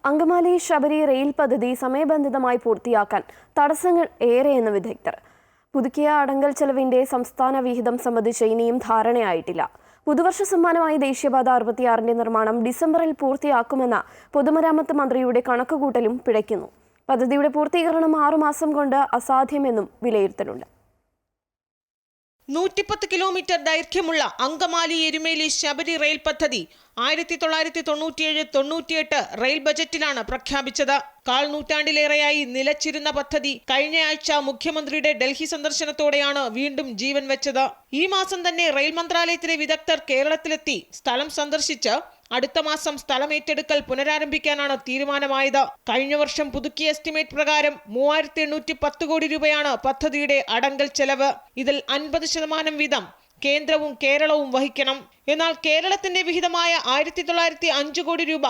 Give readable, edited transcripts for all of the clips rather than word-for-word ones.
Angamaly Sabari rail പദ്ധതി സമയബന്ധിതമായി പൂർത്തിയാക്കാൻ തടസ്സങ്ങൾ ഏറെയെന്ന് വിദഗ്ധർ. പുതുക്കിയ അടങ്കൽ ചെലവിന്റെ സംസ്ഥാന വിഹിതം സംബന്ധിച്ച് ഇനിയും ധാരണയായിട്ടില്ല. പുതുവർഷ സമ്മാനമായി ദേശീയപാത 66ന്റെ നിർമ്മാണം ഡിസംബറിൽ പൂർത്തിയാക്കുമെന്ന പൊതുമരാമത്ത് മന്ത്രിയുടെ കണക്കുകൂട്ടലും പിഴയ്ക്കുന്നു. പദ്ധതിയുടെ പൂർത്തീകരണം 6 മാസം കൊണ്ട് അസാധ്യമെന്നും വിലയിരുത്തലുണ്ട്. 110 കിലോമീറ്റർ ദൈർഘ്യമുള്ള അങ്കമാലി എരുമേലി ശബരി റെയിൽ പദ്ധതി 1997-98 റെയിൽ ബജറ്റിലാണ് പ്രഖ്യാപിച്ചത്. കാൽ നൂറ്റാണ്ടിലേറെയായി നിലച്ചിരുന്ന പദ്ധതി കഴിഞ്ഞയാഴ്ച മുഖ്യമന്ത്രിയുടെ ഡൽഹി സന്ദർശനത്തോടെയാണ് വീണ്ടും ജീവൻ വെച്ചത്. ഈ മാസം തന്നെ റെയിൽ മന്ത്രാലയത്തിലെ വിദഗ്ധർ കേരളത്തിലെത്തി സ്ഥലം സന്ദർശിച്ച് അടുത്ത മാസം സ്ഥലം ഏറ്റെടുക്കൽ പുനരാരംഭിക്കാനാണ് തീരുമാനമായത്. കഴിഞ്ഞ വർഷം പുതുക്കിയ എസ്റ്റിമേറ്റ് പ്രകാരം 3810 കോടി രൂപയാണ് പദ്ധതിയുടെ അടങ്കൽ ചെലവ്. ഇതിൽ 50% വീതം കേന്ദ്രവും കേരളവും വഹിക്കണം. എന്നാൽ കേരളത്തിന്റെ വിഹിതമായ 1905 കോടി രൂപ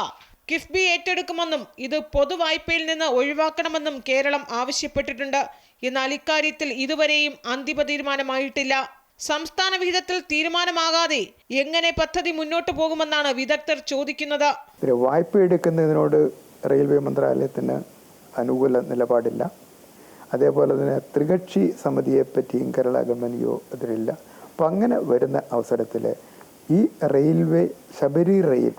കിഫ്ബി ഏറ്റെടുക്കുമെന്നും ഇത് പൊതുവായ്പയിൽ നിന്ന് ഒഴിവാക്കണമെന്നും കേരളം ആവശ്യപ്പെട്ടിട്ടുണ്ട്. എന്നാൽ ഇക്കാര്യത്തിൽ ഇതുവരെയും അന്തിമ തീരുമാനമായിട്ടില്ല. സംസ്ഥാന വിഹിതത്തിൽ തീരുമാനമാകാതെ എങ്ങനെ പദ്ധതി മുന്നോട്ട് പോകുമെന്നാണ് വിദഗ്ധർ ചോദിക്കുന്നത്. വായ്പ എടുക്കുന്നതിനോട് റെയിൽവേ മന്ത്രാലയത്തിന് അനുകൂല നിലപാടില്ല. അതേപോലെ തന്നെ ത്രികക്ഷി സമിതിയെ പറ്റിയും കേരള ഗവൺമെന്റ് എതിരില്ല. അപ്പം അങ്ങനെ വരുന്ന അവസരത്തിൽ ഈ റെയിൽവേ ശബരി റെയിൽ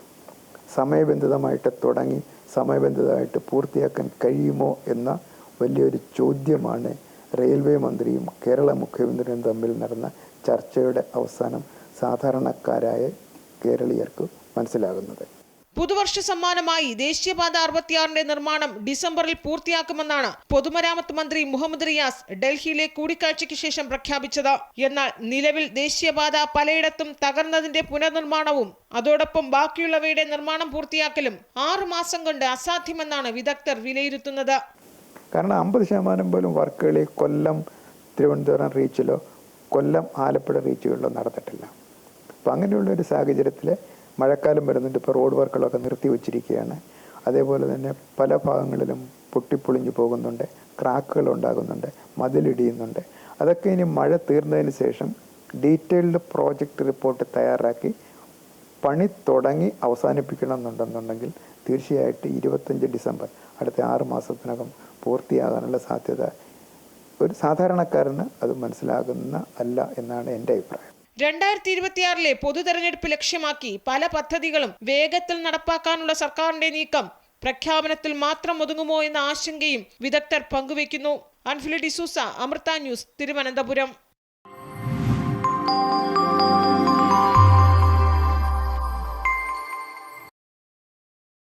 സമയബന്ധിതമായിട്ട് തുടങ്ങി സമയബന്ധിതമായിട്ട് പൂർത്തിയാക്കാൻ കഴിയുമോ എന്ന വലിയൊരു ചോദ്യമാണ് റെയിൽവേ മന്ത്രിയും കേരള മുഖ്യമന്ത്രിയും തമ്മിൽ നടന്ന ചർച്ചയുടെ അവസാനം സാധാരണക്കാരായ കേരളീയർക്ക് മനസ്സിലാകുന്നത്. പുതുവർഷ സമ്മാനമായി ദേശീയപാത 66ന്റെ നിർമ്മാണം ഡിസംബറിൽ പൂർത്തിയാക്കുമെന്നാണ് പൊതുമരാമത്ത് മന്ത്രി മുഹമ്മദ് റിയാസ് ഡൽഹിയിലെ കൂടിക്കാഴ്ചയ്ക്ക് ശേഷം പ്രഖ്യാപിച്ചത്. എന്നാൽ നിലവിൽ ദേശീയപാത പലയിടത്തും തകർന്നതിന്റെ പുനർനിർമ്മാണവും അതോടൊപ്പം ബാക്കിയുള്ളവയുടെ നിർമ്മാണം പൂർത്തിയാക്കലും 6 മാസം കൊണ്ട് അസാധ്യമെന്നാണ് വിദഗ്ധർ വിലയിരുത്തുന്നത്. കാരണം 50% പോലും വർക്കുകൾ കൊല്ലം തിരുവനന്തപുരം റീച്ചിലോ കൊല്ലം ആലപ്പുഴ റീച്ചുകളിലോ നടന്നിട്ടില്ല. അപ്പം അങ്ങനെയുള്ളൊരു സാഹചര്യത്തിൽ മഴക്കാലം വരുന്നുണ്ട്. ഇപ്പോൾ റോഡ് വർക്കുകളൊക്കെ നിർത്തിവച്ചിരിക്കുകയാണ്. അതേപോലെ തന്നെ പല ഭാഗങ്ങളിലും പൊട്ടിപ്പൊളിഞ്ഞു പോകുന്നുണ്ട്, ക്രാക്കുകൾ ഉണ്ടാകുന്നുണ്ട്, മതിലിടിയുന്നുണ്ട്. അതൊക്കെ ഇനി മഴ തീർന്നതിന് ശേഷം ഡീറ്റെയിൽഡ് പ്രോജക്റ്റ് റിപ്പോർട്ട് തയ്യാറാക്കി പണി തുടങ്ങി അവസാനിപ്പിക്കണമെന്നുണ്ടെന്നുണ്ടെങ്കിൽ തീർച്ചയായിട്ടും 25 ഡിസംബർ അടുത്ത 6 മാസത്തിനകം പൂർത്തിയാകാനുള്ള സാധ്യത ഒരു സാധാരണക്കാരന് അത് മനസ്സിലാകുന്ന അല്ല എന്നാണ് എൻ്റെ അഭിപ്രായം. 2026 പൊതു തെരഞ്ഞെടുപ്പ് ലക്ഷ്യമാക്കി പല പദ്ധതികളും വേഗത്തിൽ നടപ്പാക്കാനുള്ള സർക്കാരിന്റെ നീക്കം പ്രഖ്യാപനത്തിൽ മാത്രം ഒതുങ്ങുമോ എന്ന ആശങ്കയും വിദഗ്ധർ പങ്കുവയ്ക്കുന്നു. അൻഫിലി ഡിസൂസ, അമൃത ന്യൂസ്, തിരുവനന്തപുരം.